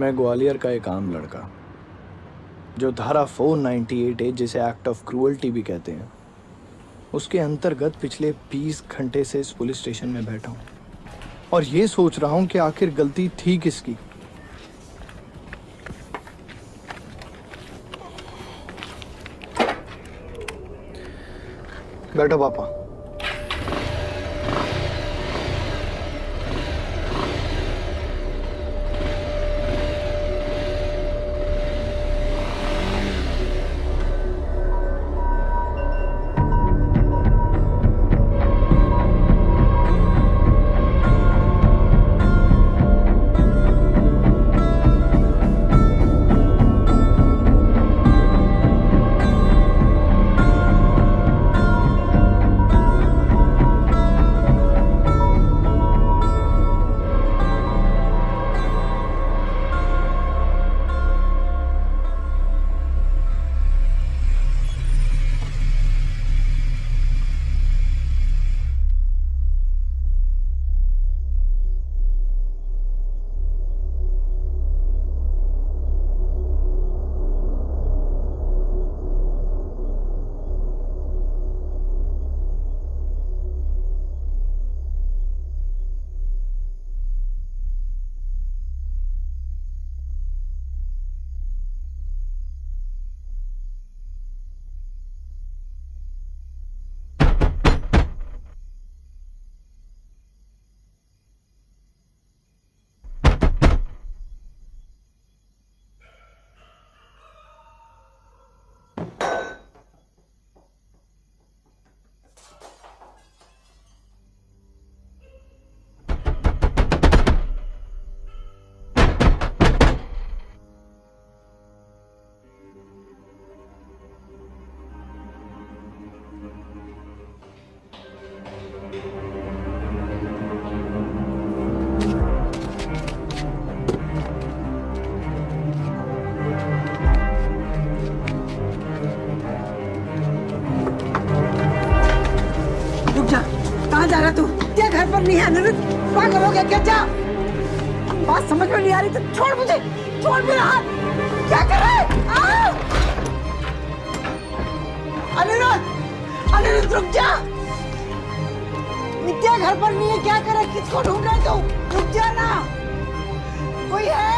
मैं ग्वालियर का एक आम लड़का जो धारा 498 जिसे एक्ट ऑफ क्रूअल्टी भी कहते हैं, उसके अंतर्गत पिछले 20 घंटे से इस पुलिस स्टेशन में बैठा हूं और ये सोच रहा हूं कि आखिर गलती थी किसकी। बैठो पापा। कहाँ जा रहा तू? क्या घर पर नहीं है अनिरुद्ध? पागल हो गया क्या? जा, बात समझ में नहीं आ रही तो छोड़ मुझे, छोड़ मेरा हाथ। क्या कर रहा है? अनिरुद्ध, अनिरुद्ध रुक जा। नित्या घर पर नहीं है, क्या कर रहा है? किसको ढूंढ रहा है तू? रुक जा ना, कोई है?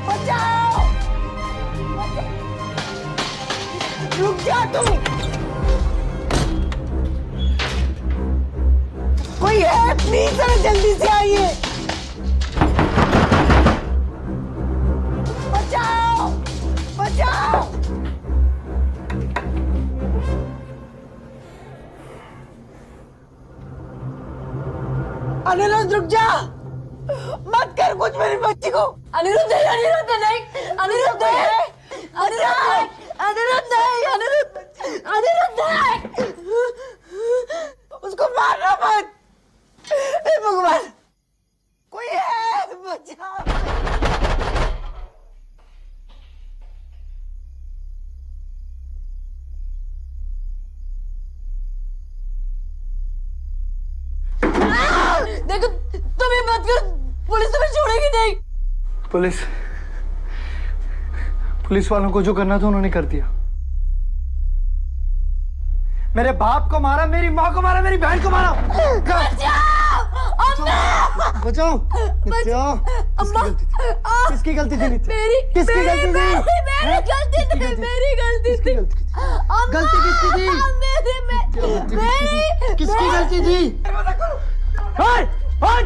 बचाओ, रुक जा तू। कोई है? प्लीज जरा जल्दी से आइए। बचाओ, बचाओ। अनिरुद्ध रुक जा, मत कर कुछ मेरी बच्ची को। अनिरुद्ध नहीं, अनिरुद्ध नहीं, अनिरुद्ध नहीं, अनिरुद्ध नहीं, अनिरुद्ध, अनिरुद्ध नहीं। उसको मारना मत। हे भगवान, कोई है? बचाओ। देखो तुम ये मत करो, पुलिस तुम्हें छोड़ेगी नहीं। पुलिस वालों को जो करना था उन्होंने कर दिया। मेरे बाप को मारा, मेरी माँ को मारा, मेरी बहन को मारा। बचाओ, बचाओ। किसकी गलती थी? मेरी, किसकी गलती थी? मेरी गलती थी, मेरी गलती थी। गलती किसकी थी? मेरी, किसकी गलती थी?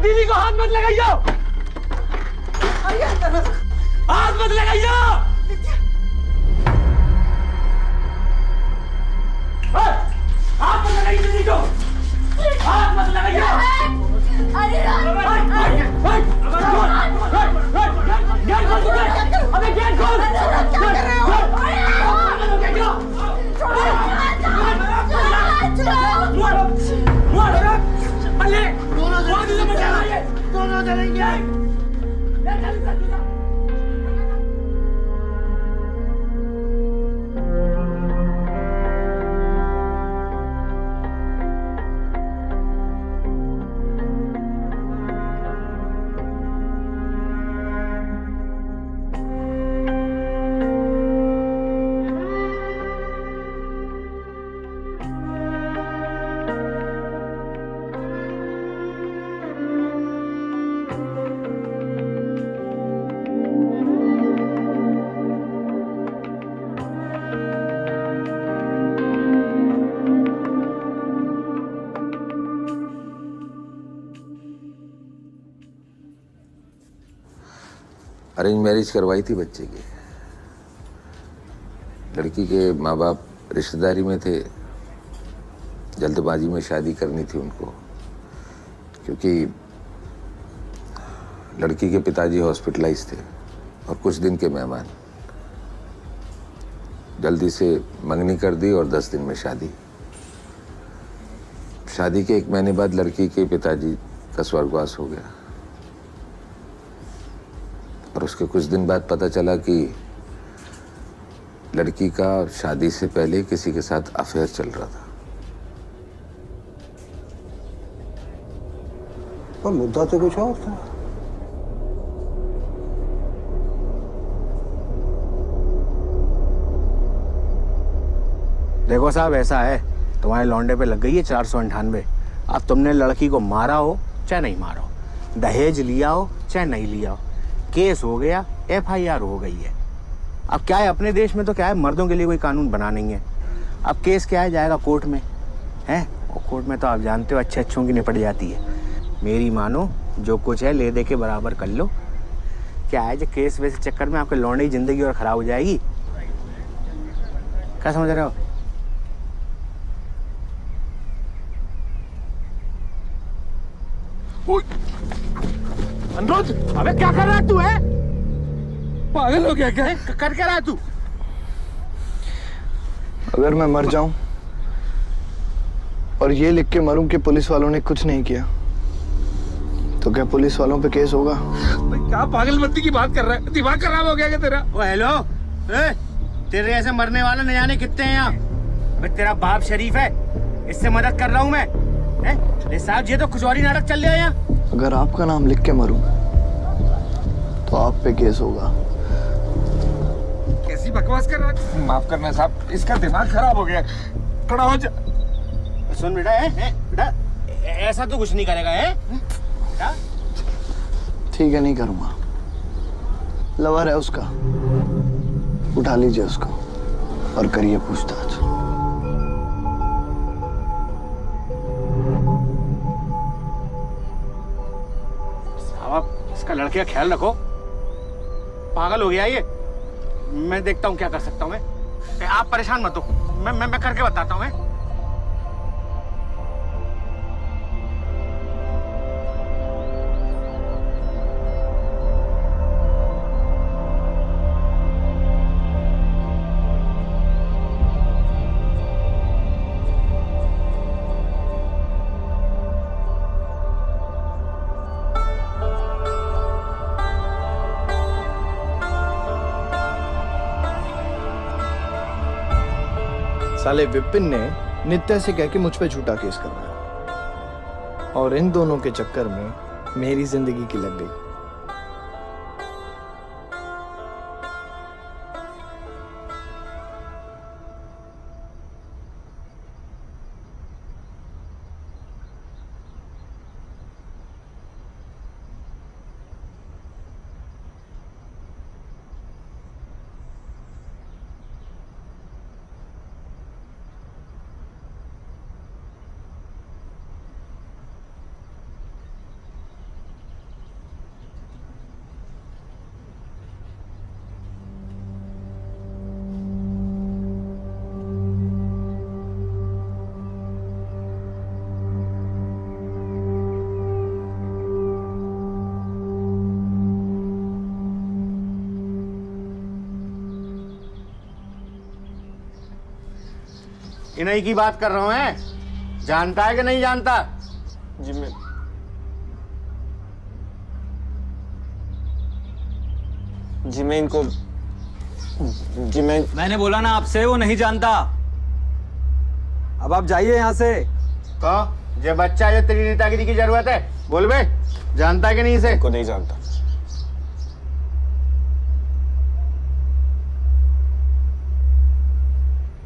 दीदी को हाथ मत लगाइयो, हाथ मत लगाइयो। हाथ मत लगाइए दीदी को, हाथ मत लगाइए। अबे गेट खोल। दोनों चलेंगे। अरेंज मैरिज करवाई थी बच्चे की। लड़की के माँ बाप रिश्तेदारी में थे, जल्दबाजी में शादी करनी थी उनको, क्योंकि लड़की के पिताजी हॉस्पिटलाइज थे और कुछ दिन के मेहमान। जल्दी से मंगनी कर दी और 10 दिन में शादी। शादी के 1 महीने बाद लड़की के पिताजी का स्वर्गवास हो गया और उसके कुछ दिन बाद पता चला कि लड़की का शादी से पहले किसी के साथ अफेयर चल रहा था। पर मुद्दा तो कुछ और था। देखो साहब, ऐसा है, तुम्हारे लौंडे पे लग गई है 498। अब तुमने लड़की को मारा हो चाहे नहीं मारा हो, दहेज लिया हो चाहे नहीं लिया हो, केस हो गया, FIR हो गई है। अब क्या है, अपने देश में तो क्या है, मर्दों के लिए कोई कानून बना नहीं है। अब केस क्या है, जाएगा कोर्ट में, हैं, और कोर्ट में तो आप जानते हो अच्छे अच्छों की निपट जाती है। मेरी मानो, जो कुछ है ले दे के बराबर कर लो। क्या है, जो केस वैसे चक्कर में आपके लौंडे की जिंदगी और खराब हो जाएगी। क्या समझ रहे हो? अनुरोध, अबे क्या कर रहा है तू? है पागल हो गया क्या? कर क्या रहा है तू? अगर मैं मर जाऊं और ये लिख के मरूं कि पुलिस वालों ने कुछ नहीं किया, तो क्या पुलिस वालों पे केस होगा? क्या पागलमती की बात कर रहा है? दिमाग खराब हो गया क्या तेरा? ओ हेलो, तेरे ऐसे मरने वाले न जाने कितने हैं यहाँ। भाई तेरा बाप शरीफ है, इससे मदद कर रहा हूँ मैं। साहब, ये तो कुछ और ही नाटक चल रहा है यहाँ। अगर आपका नाम लिख के मरूं तो आप पे केस होगा। कैसी बकवास कर रहा है? माफ करना साहब, इसका दिमाग खराब हो गया। खड़ा हो जा। सुन बेटा, बेटा ऐसा तो कुछ नहीं करेगा, है? ठीक है, नहीं करूंगा। लवर है उसका, उठा लीजिए उसको और करिए पूछताछ। इसका लड़के का ख्याल रखो, पागल हो गया ये। मैं देखता हूँ क्या कर सकता हूँ मैं। आप परेशान मत हो, मैं करके बताता हूँ। मैं साले विपिन ने नित्या से कह के मुझ पे झूठा केस करवाया और इन दोनों के चक्कर में मेरी जिंदगी की लग गई। इन्हीं की बात कर रहा हूँ। है जानता है कि नहीं जानता? जी मैं इनको मैंने बोला ना आपसे, वो नहीं जानता। अब आप जाइए यहाँ से। तो ये बच्चा जो तेरी नेतागिरी की जरूरत है, बोल बे, जानता है कि नहीं इसे? को नहीं जानता।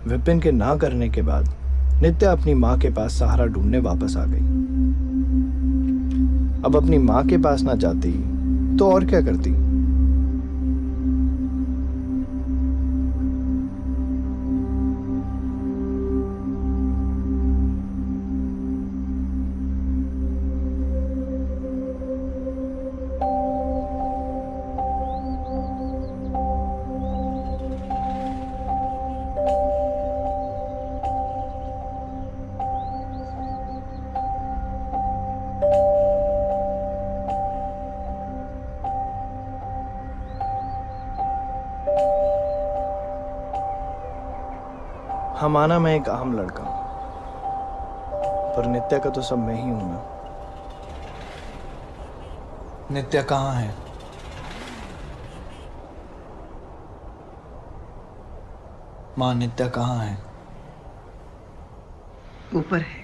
विपिन के ना करने के बाद नित्या अपनी माँ के पास सहारा ढूंढने वापस आ गई। अब अपनी माँ के पास ना जाती तो और क्या करती? हाँ माना मैं एक आम लड़का हूं, पर नित्या का तो सब मैं ही हूं ना। नित्या कहाँ है? माँ, नित्या कहाँ है? ऊपर है।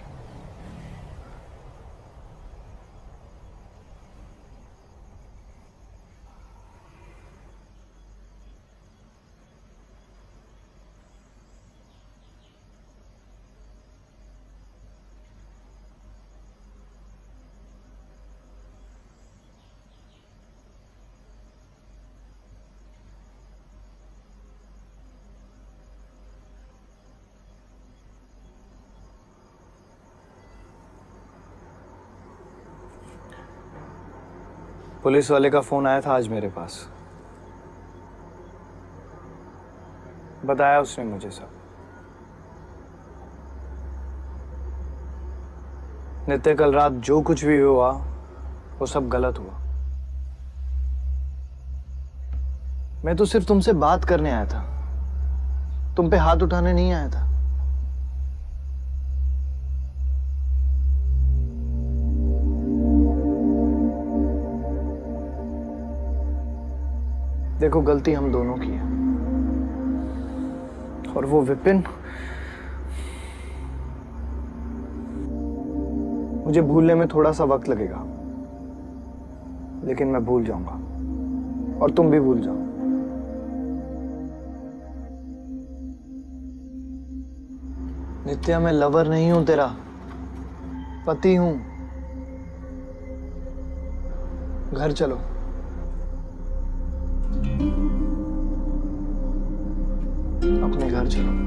पुलिस वाले का फोन आया था आज मेरे पास। बताया उसने मुझे सब। नित्य, कल रात जो कुछ भी हुआ वो सब गलत हुआ। मैं तो सिर्फ तुमसे बात करने आया था, तुम पे हाथ उठाने नहीं आया था। देखो, गलती हम दोनों की है, और वो विपिन, मुझे भूलने में थोड़ा सा वक्त लगेगा, लेकिन मैं भूल जाऊंगा और तुम भी भूल जाओ। नित्या, मैं लवर नहीं हूं तेरा, पति हूं। घर चलो। अपने घर चलो।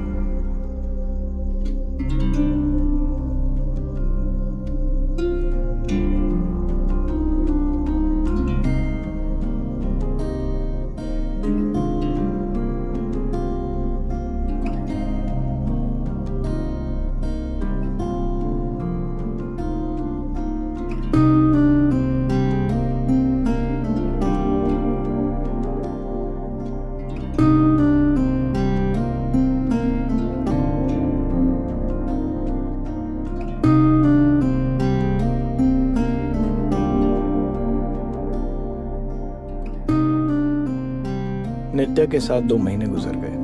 नित्या के साथ 2 महीने गुजर गए,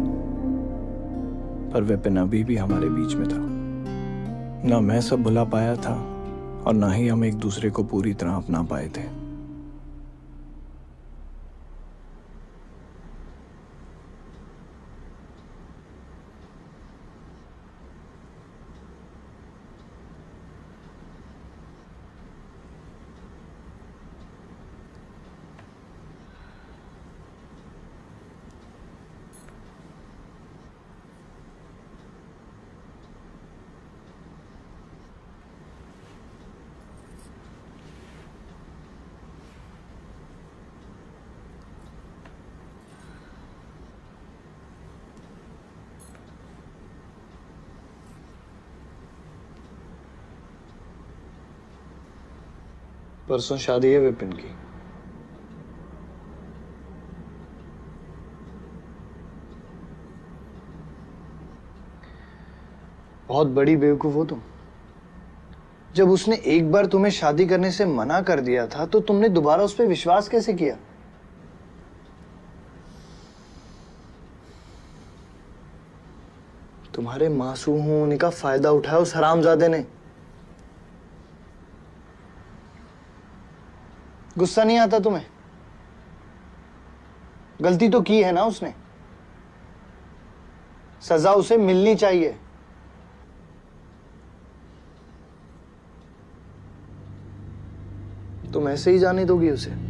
पर विपिन अभी भी हमारे बीच में था। ना मैं सब भुला पाया था और ना ही हम एक दूसरे को पूरी तरह अपना पाए थे। परसों शादी है विपिन की। बहुत बड़ी बेवकूफ हो तुम। जब उसने एक बार तुम्हें शादी करने से मना कर दिया था, तो तुमने दोबारा उस पर विश्वास कैसे किया? तुम्हारे मासूम होने का फायदा उठाया उस हरामजादे ने। गुस्सा नहीं आता तुम्हें? गलती तो की है ना उसने, सजा उसे मिलनी चाहिए। तुम ऐसे ही जाने दोगी उसे?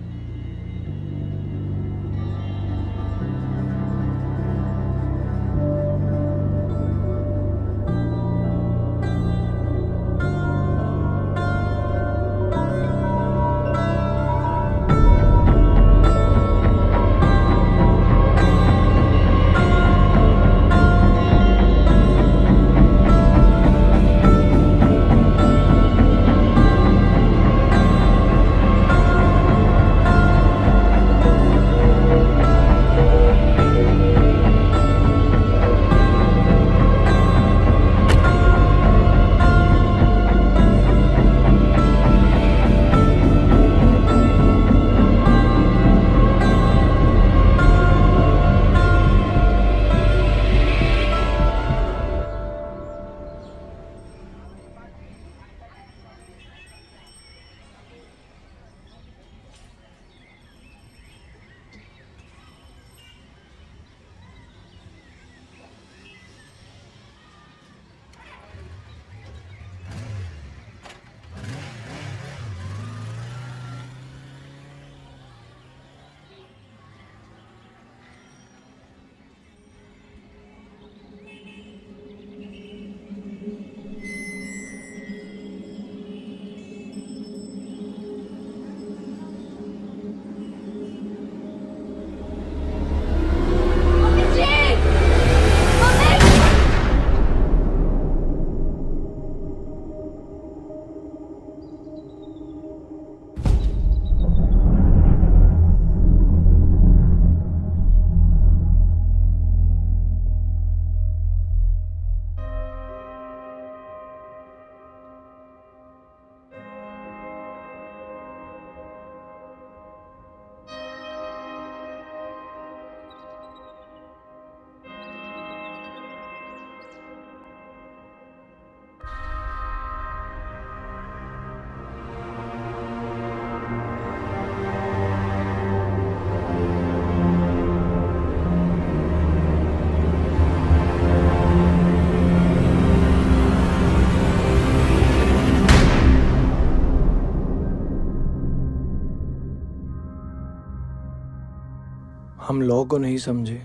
हम लॉ को नहीं समझे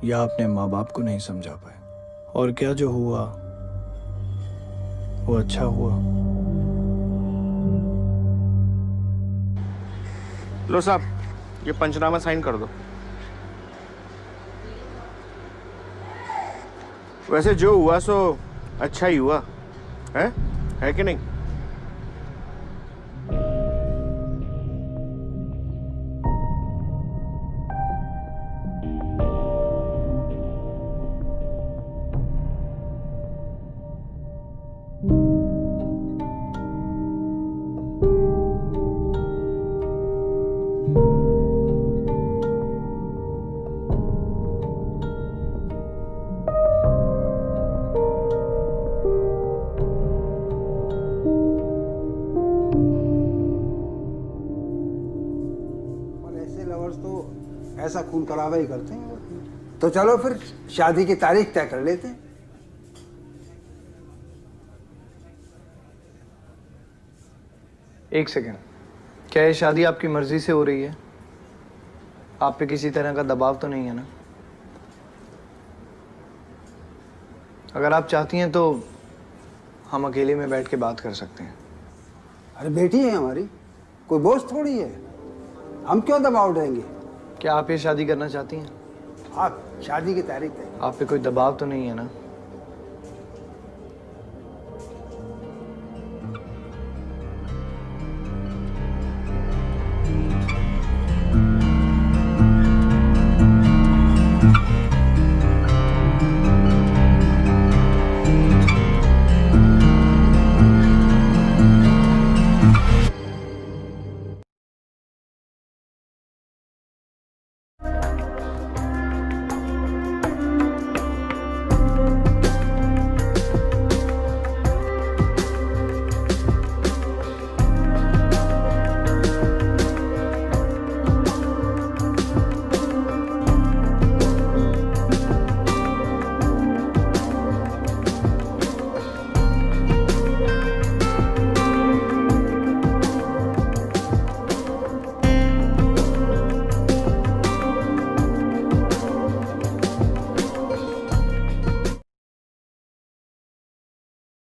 या अपने माँ बाप को नहीं समझा पाए, और क्या जो हुआ वो अच्छा हुआ। लो साहब, ये पंचनामा साइन कर दो। वैसे जो हुआ सो अच्छा ही हुआ है कि नहीं? ऐसा खून खराबा ही करते हैं। तो चलो फिर शादी की तारीख तय कर लेते हैं। एक सेकेंड, क्या ये शादी आपकी मर्जी से हो रही है? आप पे किसी तरह का दबाव तो नहीं है ना? अगर आप चाहती हैं तो हम अकेले में बैठ के बात कर सकते हैं। अरे बेटी है हमारी, कोई बोझ थोड़ी है, हम क्यों दबाव देंगे? क्या आप ये शादी करना चाहती हैं? आप शादी की तारीख तय। आप पे कोई दबाव तो नहीं है ना?